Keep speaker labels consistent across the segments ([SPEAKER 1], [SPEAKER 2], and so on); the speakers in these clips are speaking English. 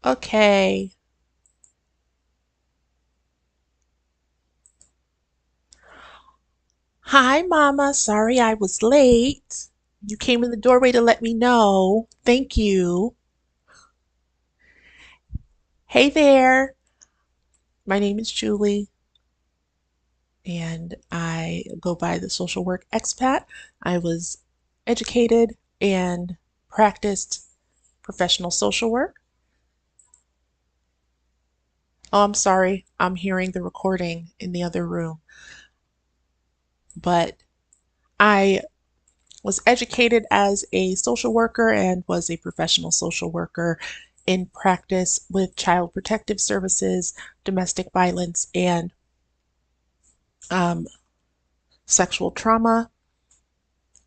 [SPEAKER 1] Okay. Hi, Mama. Sorry I was late. You came in the doorway to let me know. Thank you. Hey there. My name is Julie, and I go by the social work expat. I was educated and practiced professional social work. Oh, I'm sorry. I'm hearing the recording in the other room, but I was educated as a social worker and was a professional social worker in practice with child protective services, domestic violence, and um, sexual trauma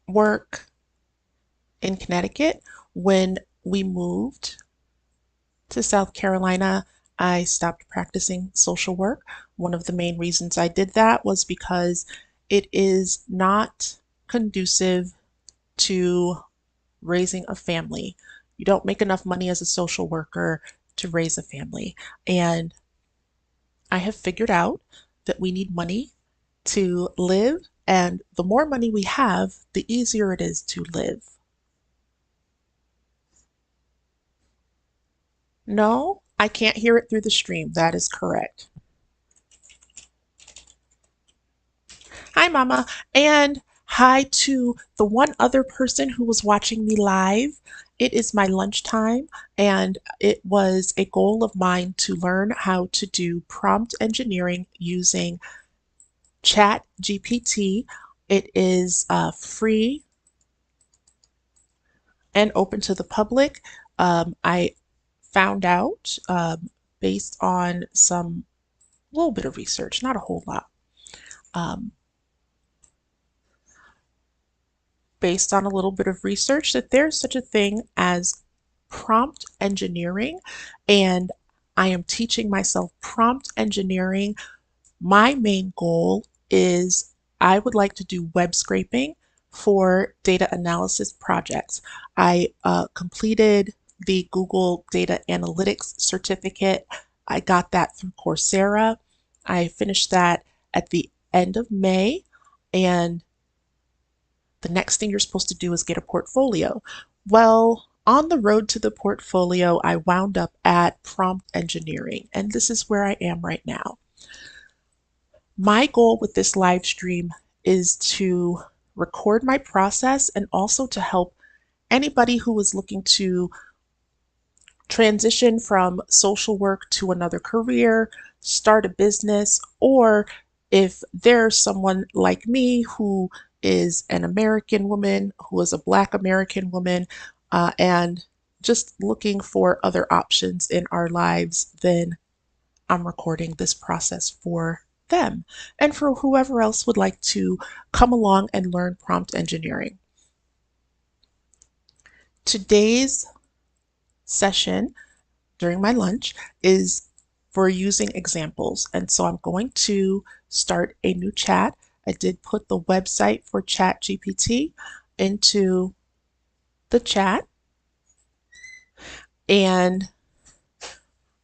[SPEAKER 1] work in Connecticut. When we moved to South Carolina, I stopped practicing social work. One of the main reasons I did that was because it is not conducive to raising a family. You don't make enough money as a social worker to raise a family. And I have figured out that we need money to live, and the more money we have, the easier it is to live. No, I can't hear it through the stream. That is correct. Hi, Mama. And hi to the one other person who was watching me live. It is my lunchtime, and it was a goal of mine to learn how to do prompt engineering using ChatGPT. It is free and open to the public. I found out based on some little bit of research, not a whole lot, um, based on a little bit of research that there's such a thing as prompt engineering, and I am teaching myself prompt engineering. My main goal is I would like to do web scraping for data analysis projects. I completed the Google Data Analytics certificate. I got that through Coursera. I finished that at the end of May, and the next thing you're supposed to do is get a portfolio. Well, on the road to the portfolio, I wound up at prompt engineering, and this is where I am right now. My goal with this live stream is to record my process and also to help anybody who is looking to transition from social work to another career, start a business, or if there's someone like me who is an American woman, who is a Black American woman, and just looking for other options in our lives, then I'm recording this process for them and for whoever else would like to come along and learn prompt engineering. Today's session during my lunch is for using examples. And so I'm going to start a new chat. I did put the website for ChatGPT into the chat. And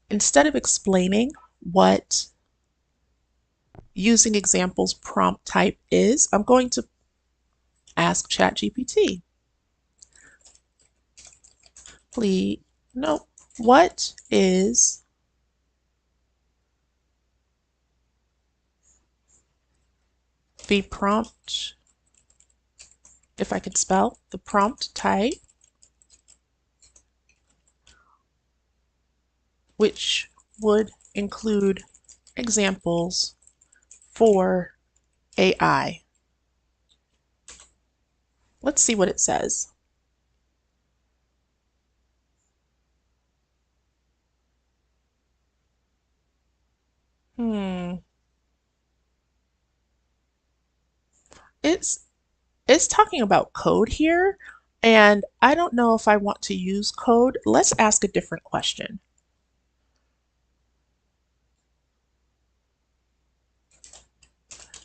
[SPEAKER 1] instead of explaining what using examples prompt type is, I'm going to ask ChatGPT, please, no, what is the prompt, if I could spell, the prompt type, which would include examples for AI. Let's see what it says. Hmm. It's it's talking about code here, and I don't know if I want to use code. Let's ask a different question.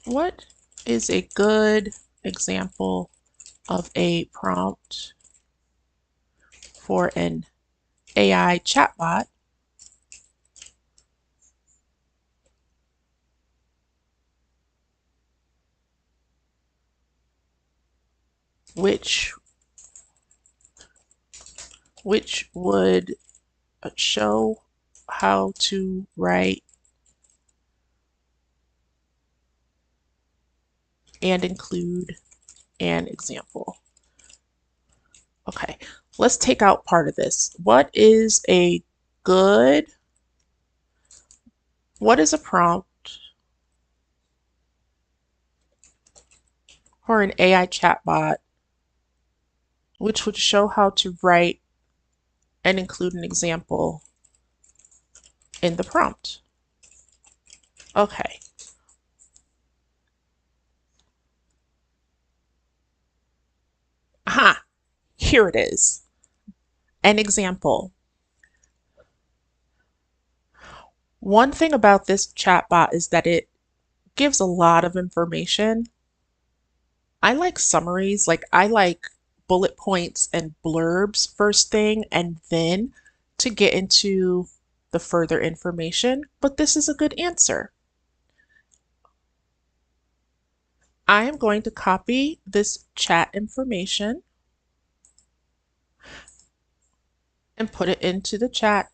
[SPEAKER 1] What is a good example of a prompt for an AI chatbot which would show how to write and include an example. Okay, let's take out part of this. What is a good, what is a prompt for an AI chatbot which would show how to write and include an example in the prompt? Okay. Aha, here it is. An example. One thing about this chatbot is that it gives a lot of information. I like summaries, like I like bullet points and blurbs first thing, and then to get into the further information, but this is a good answer. I am going to copy this chat information and put it into the chat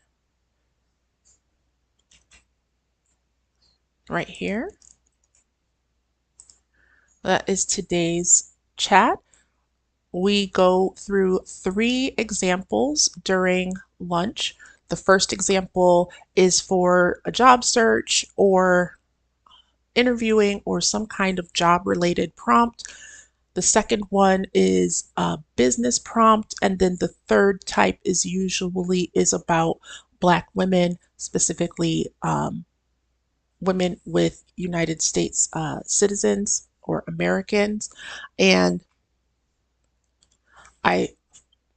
[SPEAKER 1] right here. That is today's chat. We go through 3 examples during lunch. The first example is for a job search or interviewing or some kind of job related prompt. The second one is a business prompt. And then the third type is usually is about Black women, specifically women with United States citizens or Americans. And I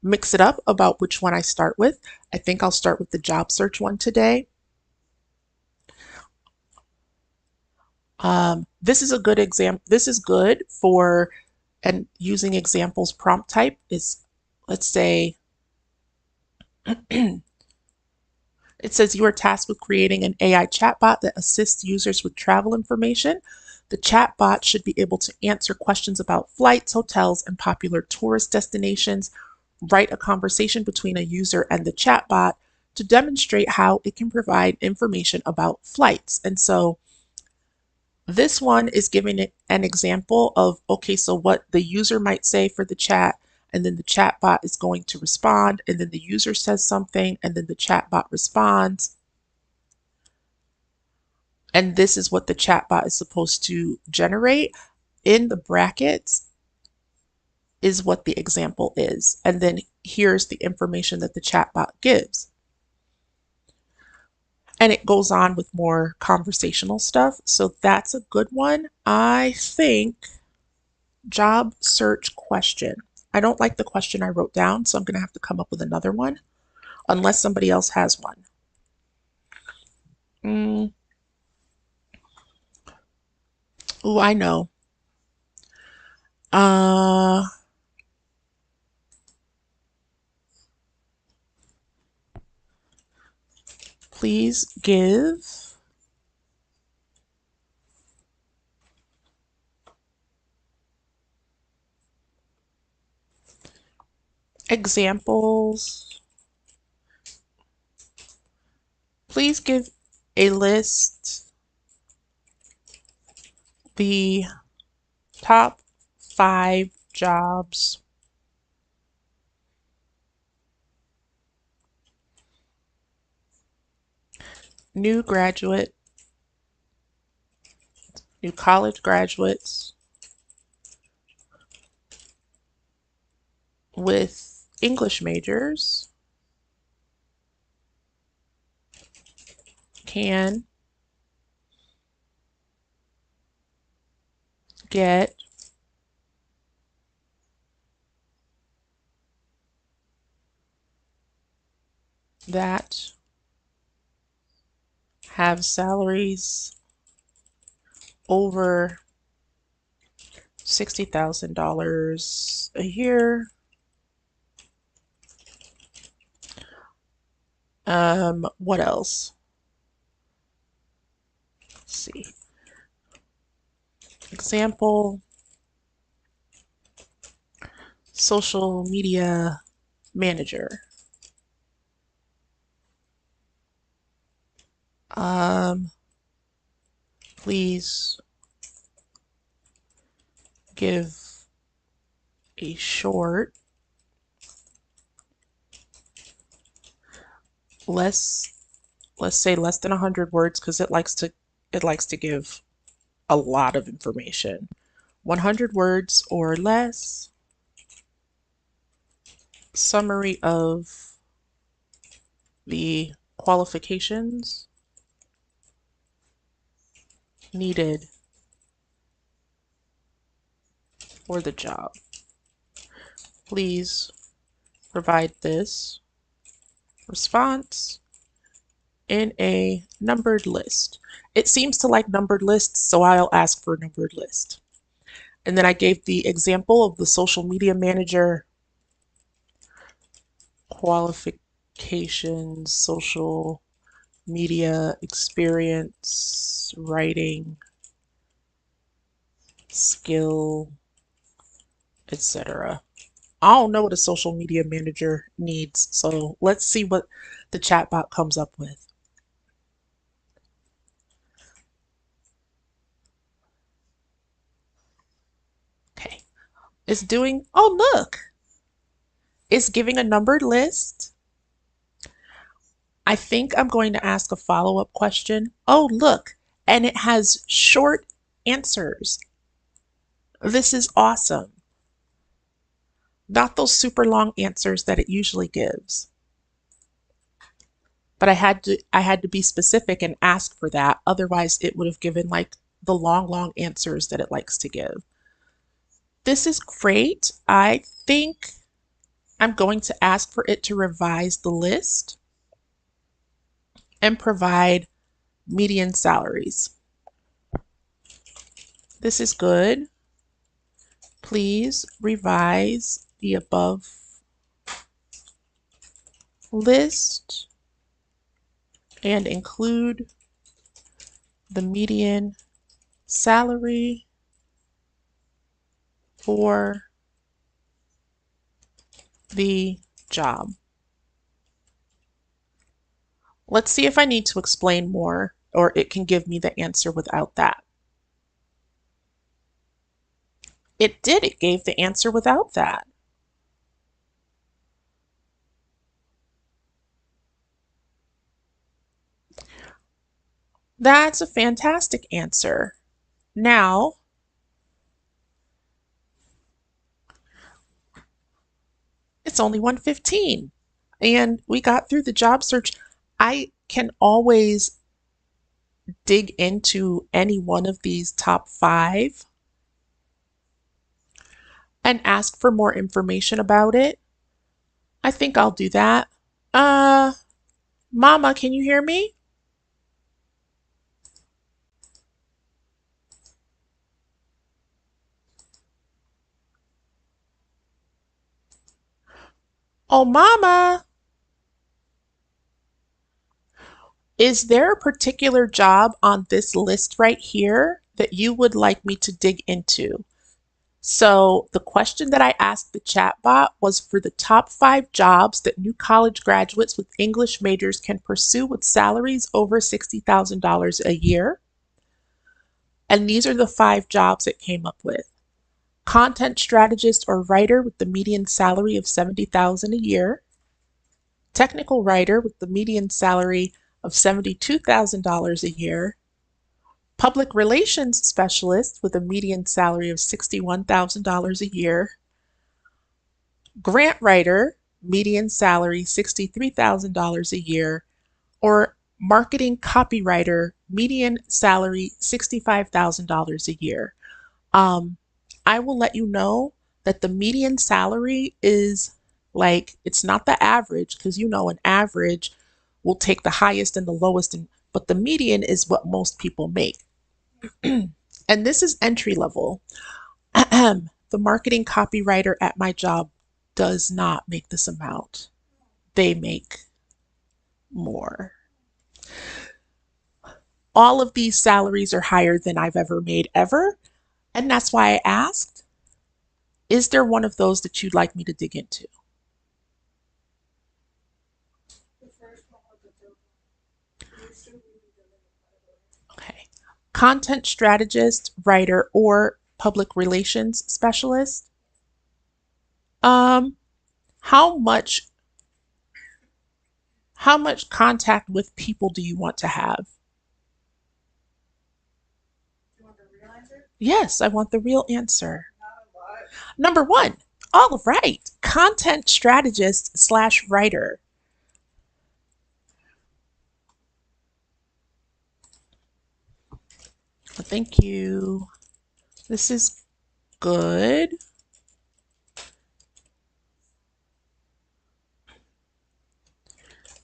[SPEAKER 1] mix it up about which one I start with. I think I'll start with the job search one today. This is a good example. This is good for, and using examples prompt type is, let's say, it says you are tasked with creating an AI chatbot that assists users with travel information. The chatbot should be able to answer questions about flights, hotels, and popular tourist destinations. Write a conversation between a user and the chatbot to demonstrate how it can provide information about flights. And so this one is giving it an example of, okay, so what the user might say for the chat, and then the chatbot is going to respond, and then the user says something, and then the chatbot responds. And this is what the chatbot is supposed to generate. In the brackets is what the example is. And then here's the information that the chatbot gives. And it goes on with more conversational stuff. So that's a good one. I think job search question. I don't like the question I wrote down, so I'm going to have to come up with another one unless somebody else has one. Oh, I know. Uh, please give examples. Please give a list the top 5 jobs new graduate, new college graduates with English majors can get that have salaries over $60,000 a year. What else? Let's see. Example social media manager. Um, Please give a short, less, let's say less than 100 words because it likes to give a lot of information. 100 words or less summary of the qualifications needed for the job. Please provide this response in a numbered list. It seems to like numbered lists, so I'll ask for a numbered list. And then I gave the example of the social media manager qualifications, social media experience, writing, skill, etc. I don't know what a social media manager needs, so let's see what the chatbot comes up with. Okay, it's doing, oh, look, it's giving a numbered list. I think I'm going to ask a follow-up question. Oh, look, and it has short answers. This is awesome. Not those super long answers that it usually gives. But I had to be specific and ask for that. Otherwise, it would have given like the long, long answers that it likes to give. This is great. I think I'm going to ask for it to revise the list and provide median salaries. This is good. Please revise the above list and include the median salary for the job. Let's see if I need to explain more or it can give me the answer without that. It did. It gave the answer without that. That's a fantastic answer. Now, it's only 1:15 and we got through the job search. I can always dig into any one of these top 5 and ask for more information about it. I think I'll do that. Uh, Mama, can you hear me? Oh, Mama, is there a particular job on this list right here that you would like me to dig into? So the question that I asked the chatbot was for the top 5 jobs that new college graduates with English majors can pursue with salaries over $60,000 a year. And these are the 5 jobs it came up with. Content strategist or writer with the median salary of $70,000 a year. Technical writer with the median salary of $72,000 a year. Public relations specialist with a median salary of $61,000 a year. Grant writer, median salary $63,000 a year, or marketing copywriter, median salary $65,000 a year. Um, I will let you know that the median salary is like, it's not the average because an average will take the highest and the lowest, but the median is what most people make. And this is entry level. The marketing copywriter at my job does not make this amount. They make more. All of these salaries are higher than I've ever made ever. And that's why I asked. Is there one of those that you'd like me to dig into? Okay. Content strategist, writer, or public relations specialist? Um, how much how much contact with people do you want to have? Yes, I want the real answer. Number one. All right. Content strategist slash writer. Thank you. This is good.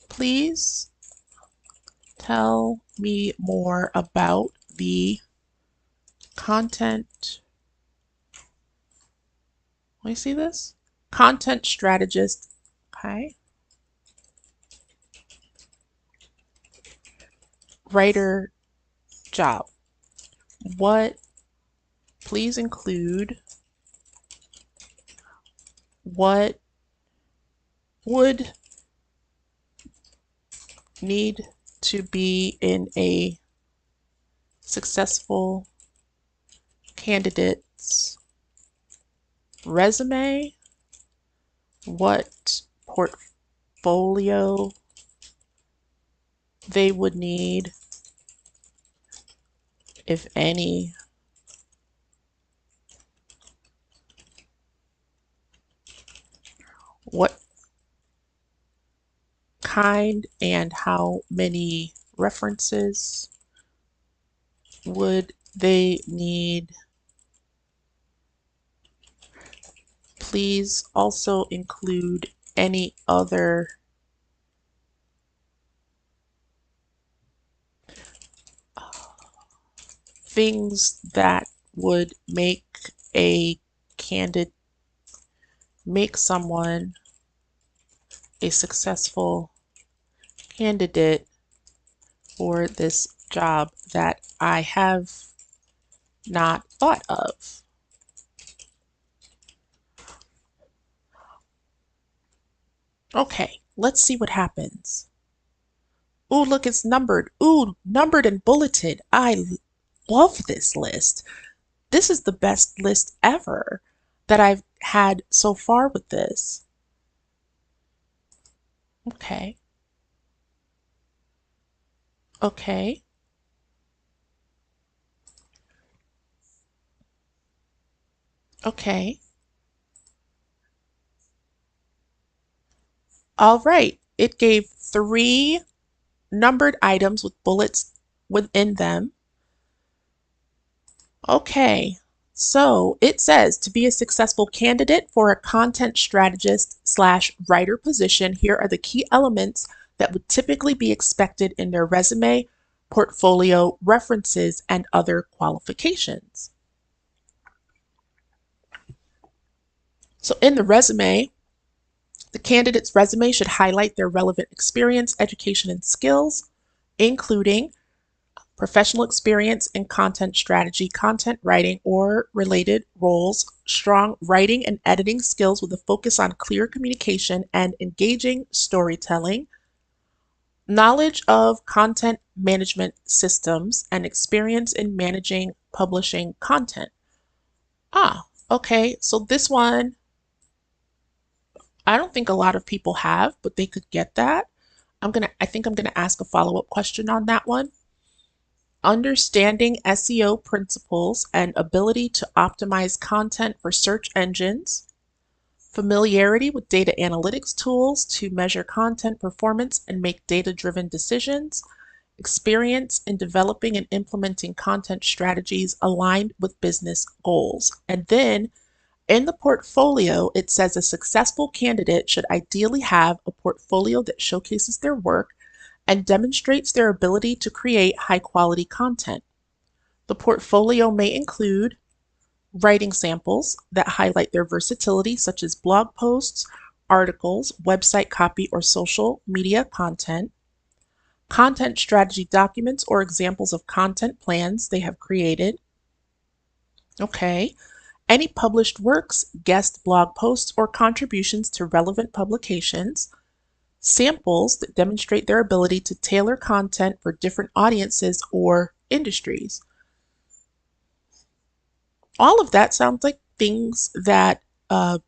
[SPEAKER 1] Please tell me more about the content. Let me see this. Content strategist. Okay. Writer job. What, please include what would need to be in a successful candidate's resume? What portfolio they would need, if any? What kind and how many references would they need? Please also include any other things that would make a candidate, make someone a successful candidate for this job that I have not thought of. Okay, let's see what happens. Ooh, look, it's numbered. Ooh, numbered and bulleted. I love this list. This is the best list ever that I've had so far with this. Okay, okay, okay. All right. It gave three numbered items with bullets within them. Okay. So it says to be a successful candidate for a content strategist slash writer position, here are the key elements that would typically be expected in their resume, portfolio, references, and other qualifications. So in the resume, the candidate's resume should highlight their relevant experience, education, and skills, including professional experience in content strategy, content writing, or related roles, strong writing and editing skills with a focus on clear communication and engaging storytelling, knowledge of content management systems, and experience in managing publishing content. Ah, okay, so this one, I don't think a lot of people have, but they could get that. I think I'm gonna ask a follow-up question on that one. Understanding SEO principles and ability to optimize content for search engines, familiarity with data analytics tools to measure content performance and make data-driven decisions, experience in developing and implementing content strategies aligned with business goals. And then in the portfolio, it says a successful candidate should ideally have a portfolio that showcases their work and demonstrates their ability to create high quality content. The portfolio may include writing samples that highlight their versatility, such as blog posts, articles, website copy, or social media content, content strategy documents or examples of content plans they have created. Okay. Any published works, guest blog posts, or contributions to relevant publications. Samples that demonstrate their ability to tailor content for different audiences or industries. All of that sounds like things that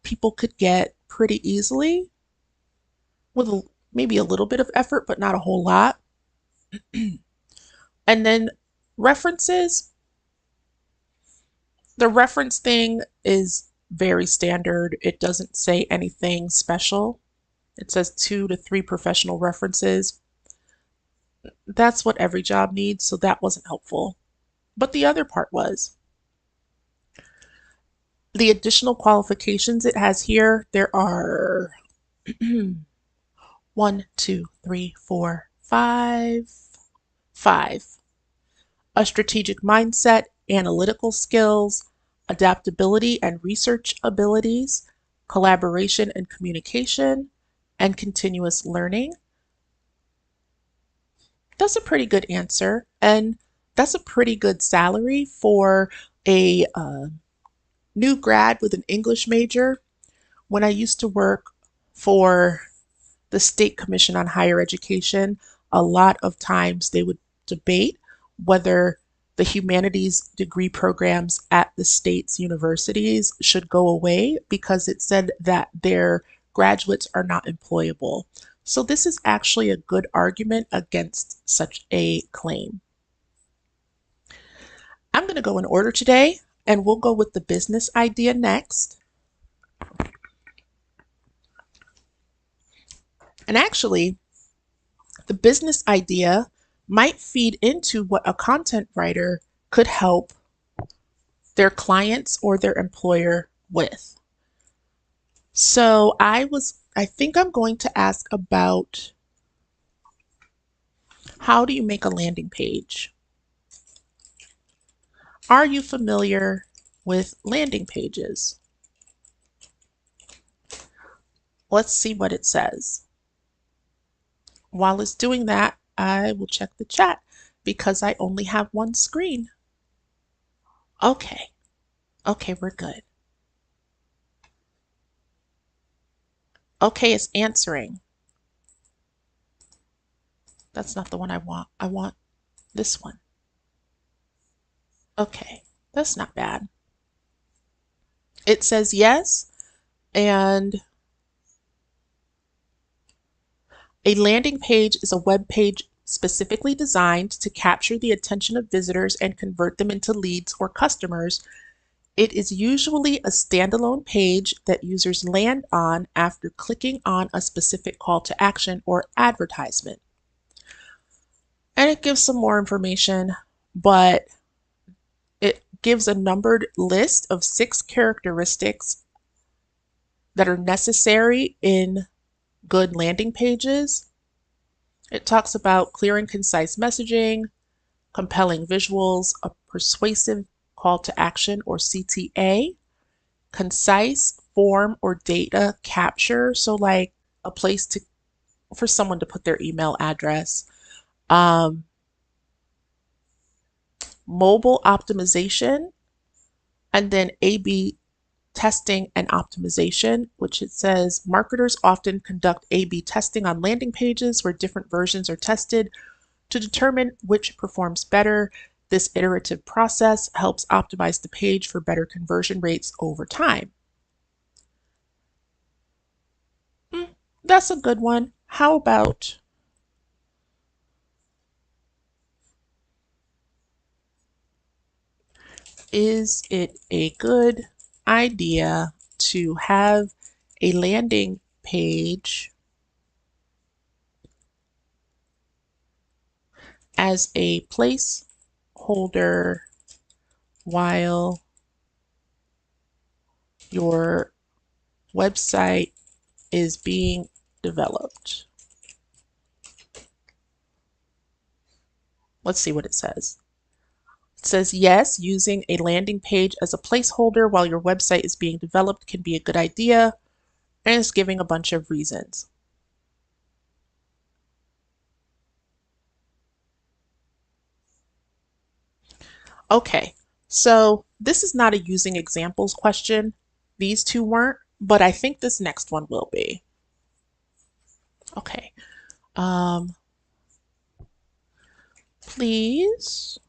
[SPEAKER 1] people could get pretty easily with maybe a little bit of effort, but not a whole lot. And then references, the reference thing is very standard. It doesn't say anything special. It says 2 to 3 professional references. That's what every job needs, so that wasn't helpful. But the other part was the additional qualifications it has here. There are one, two, three, four, five. Five. A strategic mindset, analytical skills, adaptability and research abilities, collaboration and communication, and continuous learning. That's a pretty good answer. And that's a pretty good salary for a new grad with an English major. When I used to work for the State Commission on Higher Education, a lot of times they would debate whether the humanities degree programs at the state's universities should go away because it said that their graduates are not employable. So this is actually a good argument against such a claim. I'm going to go in order today, and we'll go with the business idea next. And actually, the business idea might feed into what a content writer could help their clients or their employer with. So I think I'm going to ask about how do you make a landing page? Are you familiar with landing pages? Let's see what it says. While it's doing that, I will check the chat because I only have one screen. Okay, we're good. Okay, it's answering. That's not the one I want. I want this one. Okay, that's not bad. It says yes, and a landing page is a web page specifically designed to capture the attention of visitors and convert them into leads or customers. It is usually a standalone page that users land on after clicking on a specific call to action or advertisement. And it gives some more information, but it gives a numbered list of 6 characteristics that are necessary in good landing pages. It talks about clear and concise messaging, compelling visuals, a persuasive call to action or CTA, concise form or data capture, so like a place to for someone to put their email address, um, mobile optimization, and then A/B testing and optimization, which it says marketers often conduct A/B testing on landing pages where different versions are tested to determine which performs better. This iterative process helps optimize the page for better conversion rates over time. That's a good one. How about is it a good idea to have a landing page as a placeholder while your website is being developed? Let's see what it says. It says, yes, using a landing page as a placeholder while your website is being developed can be a good idea, and it's giving a bunch of reasons. Okay, So this is not a using examples question. These two weren't, but I think this next one will be. Okay. Um, please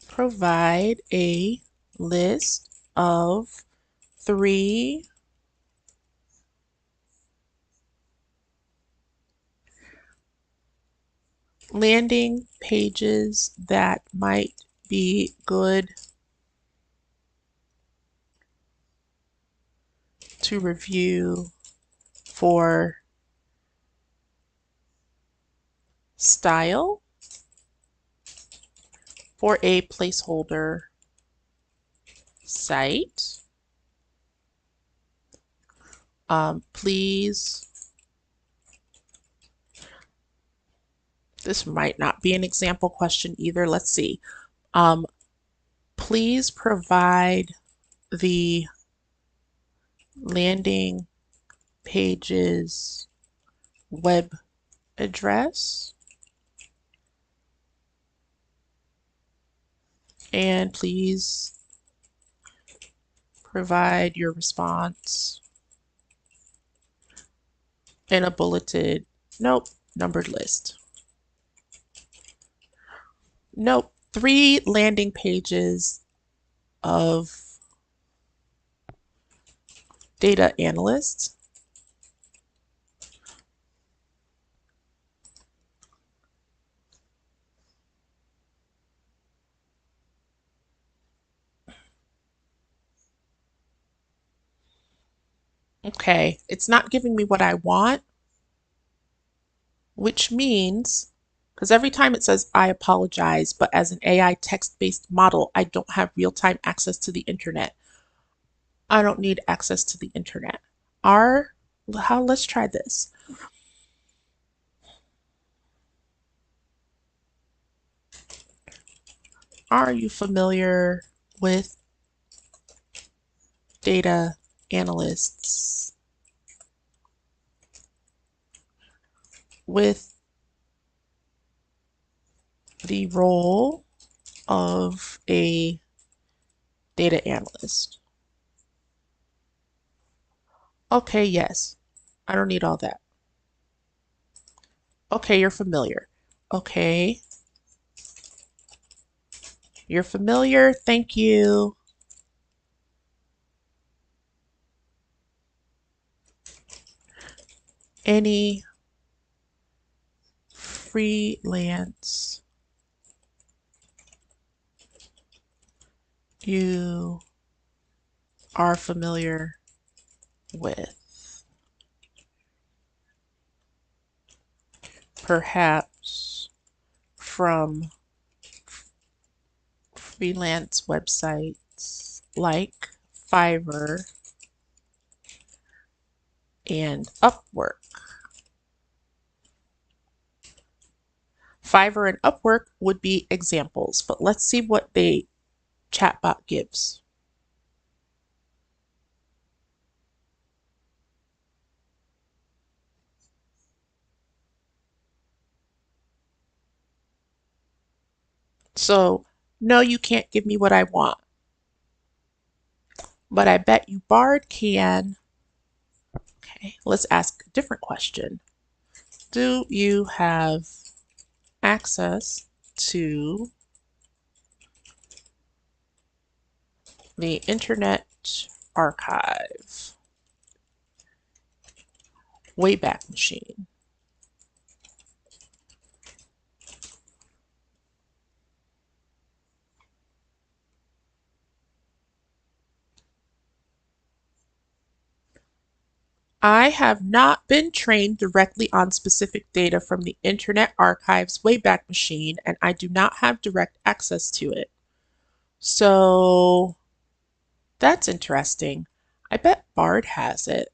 [SPEAKER 1] provide a list of 3 landing pages that might be good to review for style for a placeholder site. Please, this might not be an example question either. Let's see. Um, please provide the landing page's web address, and please provide your response in a bulleted, nope, numbered list. Nope, 3 landing pages of data analysts. Okay, it's not giving me what I want, which means, because every time it says, I apologize, but as an AI text-based model, I don't have real-time access to the internet. I don't need access to the internet. Let's try this. Are you familiar with data analysts with the role of a data analyst? Okay, yes. I don't need all that. Okay, you're familiar. Okay, you're familiar. Thank you. Any freelance you are familiar with? Perhaps from freelance websites like Fiverr and Upwork. Fiverr and Upwork would be examples, but let's see what the chatbot gives. So, no, you can't give me what I want, but I bet you Bard can. Okay, let's ask a different question. Do you have access to the Internet Archive Wayback Machine? I have not been trained directly on specific data from the Internet Archive's Wayback Machine, and I do not have direct access to it. So that's interesting. I bet Bard has it.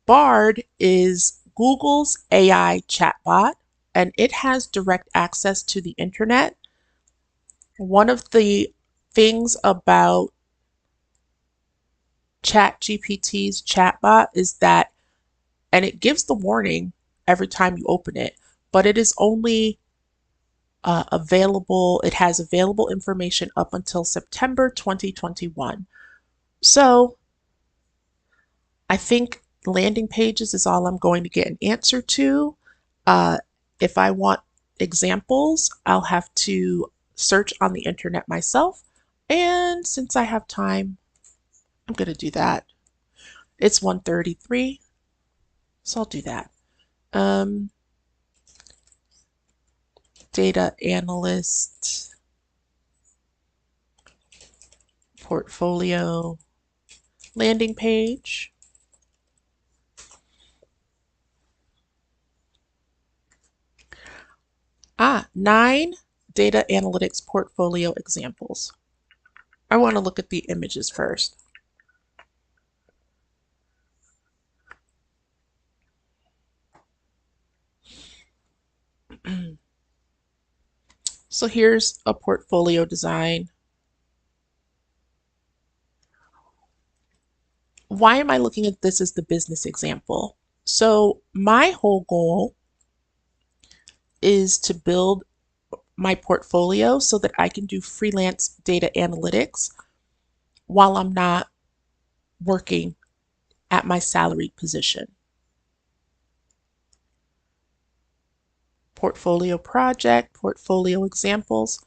[SPEAKER 1] Bard is Google's AI chatbot, and it has direct access to the internet. One of the things about ChatGPT's chatbot is that, and it gives the warning every time you open it, but it is only available. It has available information up until September 2021. So I think landing pages is all I'm going to get an answer to. Uh, if I want examples, I'll have to search on the internet myself. And since I have time, I'm going to do that. It's 1:33, so I'll do that. Um, Data analyst, portfolio, landing page. 9 data analytics portfolio examples. I want to look at the images first. So here's a portfolio design. Why am I looking at this as the business example? So my whole goal is to build my portfolio so that I can do freelance data analytics while I'm not working at my salaried position. Portfolio project, portfolio examples.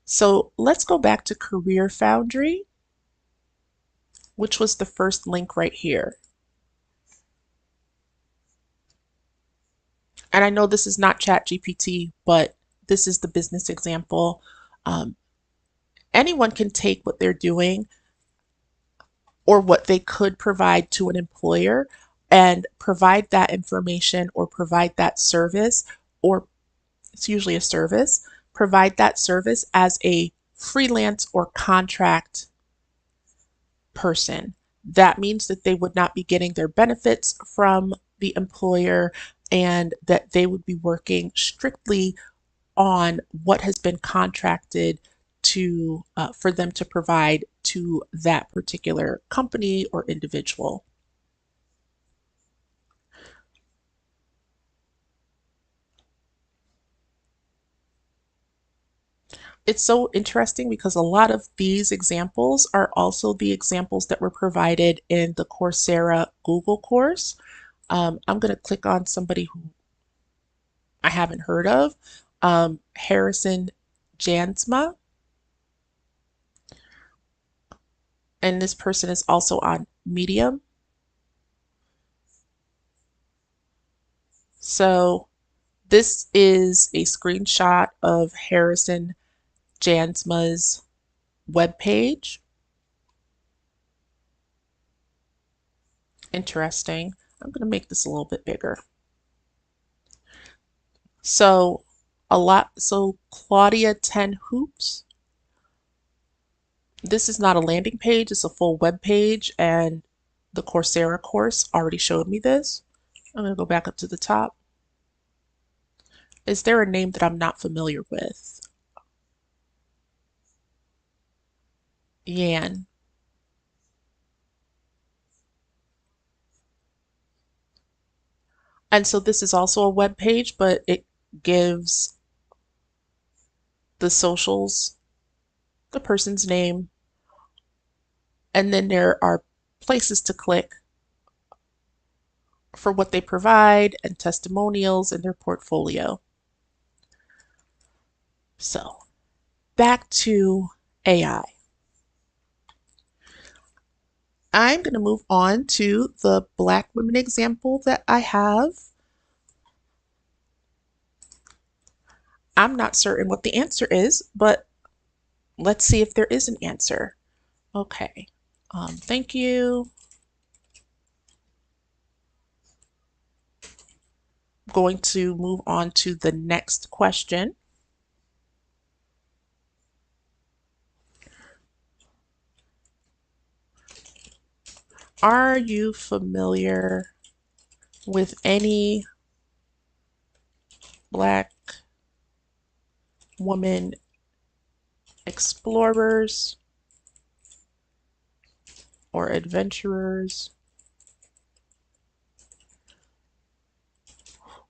[SPEAKER 1] So let's go back to Career Foundry, which was the first link right here. And I know this is not ChatGPT, but this is the business example. Um, Anyone can take what they're doing or what they could provide to an employer and provide that information or provide that service, or it's usually a service, provide that service as a freelance or contract person. That means that they would not be getting their benefits from the employer and that they would be working strictly on what has been contracted to for them to provide to that particular company or individual. It's so interesting because a lot of these examples are also the examples that were provided in the Coursera Google course. I'm going to click on somebody who I haven't heard of, Harrison Jansma, and this person is also on Medium. So this is a screenshot of Harrison Jansma's webpage. Interesting. I'm going to make this a little bit bigger. So Claudia 10 Hoops. This is not a landing page, it's a full web page, and the Coursera course already showed me this. I'm going to go back up to the top. Is there a name that I'm not familiar with? Yan. And so this is also a web page, but it gives the socials, the person's name, and then there are places to click for what they provide and testimonials in their portfolio. So back to AI. I'm going to move on to the Black women example that I have. I'm not certain what the answer is, but let's see if there is an answer. Okay. Thank you. I'm going to move on to the next question. Are you familiar with any Black woman explorers or adventurers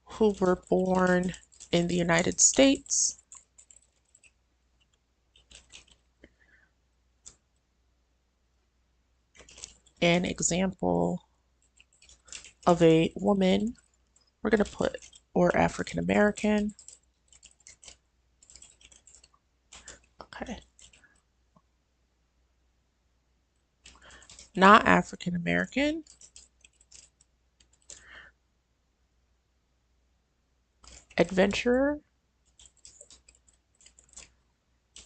[SPEAKER 1] who were born in the United States? an example of a woman. We're going to put, or African American. Okay. Not African American. Adventurer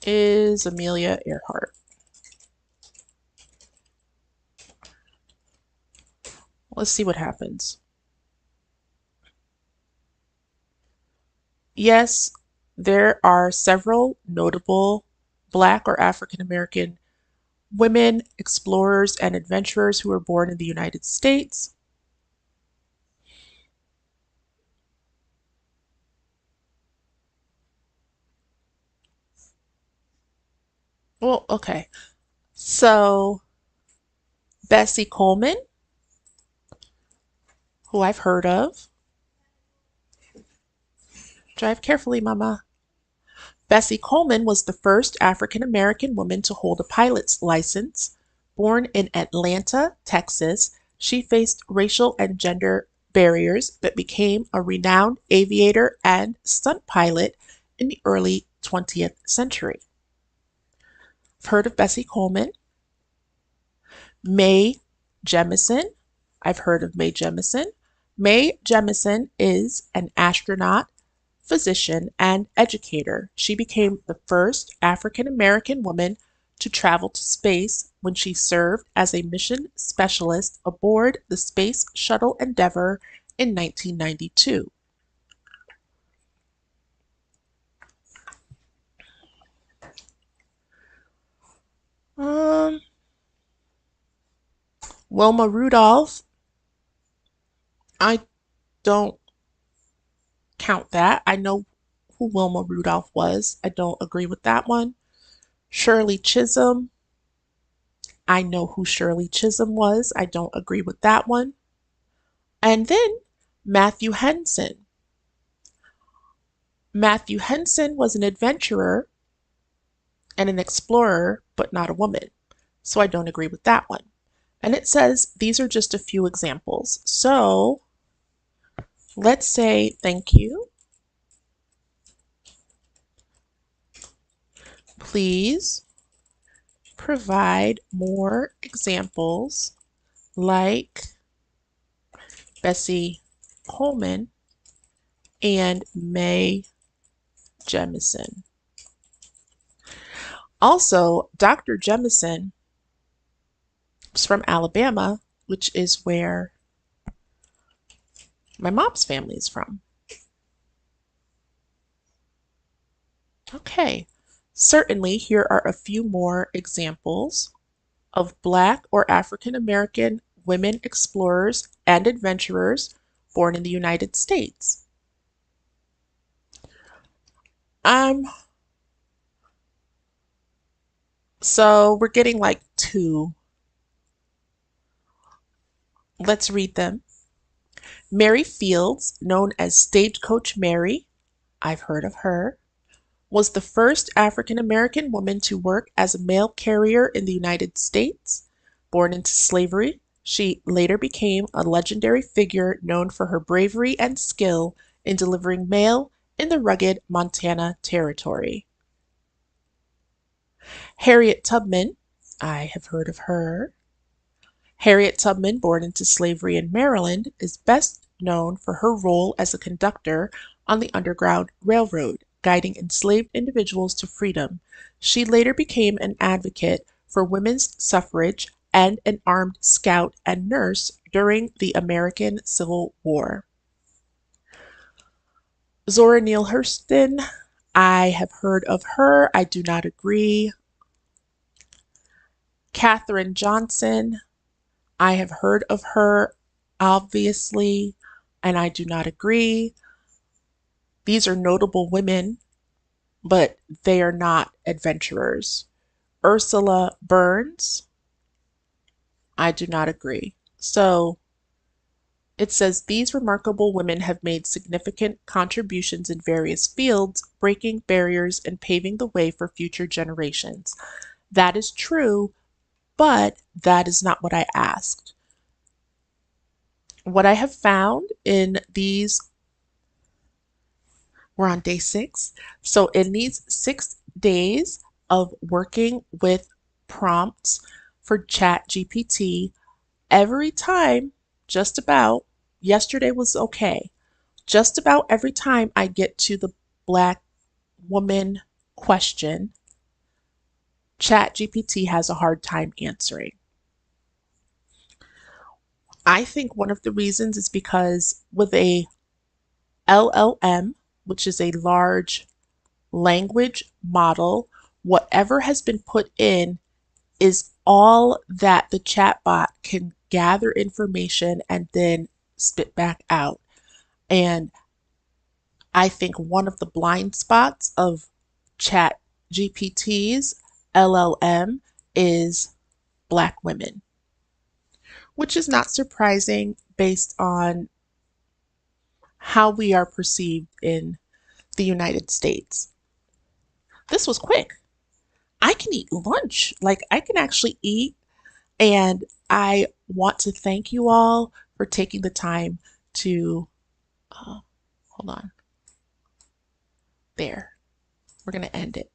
[SPEAKER 1] is Amelia Earhart. Let's see what happens. Yes, there are several notable Black or African American women explorers and adventurers who were born in the United States. Well, okay. So, Bessie Coleman, who I've heard of. Drive carefully, Mama. Bessie Coleman was the first African American woman to hold a pilot's license. Born in Atlanta, Texas, she faced racial and gender barriers but became a renowned aviator and stunt pilot in the early 20th century. I've heard of Bessie Coleman. Mae Jemison. I've heard of Mae Jemison. Mae Jemison is an astronaut, physician, and educator. She became the first African American woman to travel to space when she served as a mission specialist aboard the Space Shuttle Endeavour in 1992. Um, Wilma Rudolph, I don't count that. I know who Wilma Rudolph was. I don't agree with that one. Shirley Chisholm, I know who Shirley Chisholm was. I don't agree with that one. And then Matthew Henson. Matthew Henson was an adventurer and an explorer, but not a woman. So I don't agree with that one. And it says these are just a few examples. So let's say thank you. Please provide more examples like Bessie Coleman and Mae Jemison. Also, Dr. Jemison was from Alabama, which is where my mom's family is from. Okay, certainly here are a few more examples of Black or African American women explorers and adventurers born in the United States. Um, so we're getting like two. Let's read them. Mary Fields, known as Stagecoach Mary, I've heard of her, was the first African American woman to work as a mail carrier in the United States. Born into slavery, she later became a legendary figure known for her bravery and skill in delivering mail in the rugged Montana Territory. Harriet Tubman, I have heard of her. Harriet Tubman, born into slavery in Maryland, is best known for her role as a conductor on the Underground Railroad, guiding enslaved individuals to freedom. She later became an advocate for women's suffrage and an armed scout and nurse during the American Civil War. Zora Neale Hurston, I have heard of her. I do not agree. Katherine Johnson, I have heard of her, obviously, and I do not agree. These are notable women, but they are not adventurers. Ursula Burns, I do not agree. So it says these remarkable women have made significant contributions in various fields, breaking barriers and paving the way for future generations. That is true, but that is not what I asked. What I have found in these, we're on day 6. So in these 6 days of working with prompts for ChatGPT, every time, just about, yesterday was okay. Just about every time I get to the Black woman question, ChatGPT has a hard time answering. I think one of the reasons is because with a LLM, which is a large language model, whatever has been put in is all that the chatbot can gather information and then spit back out. And I think one of the blind spots of Chat GPT's LLM is Black women, which is not surprising based on how we are perceived in the United States. This was quick. I can eat lunch. Like, I can actually eat. And I want to thank you all for taking the time to, hold on, there. We're going to end it.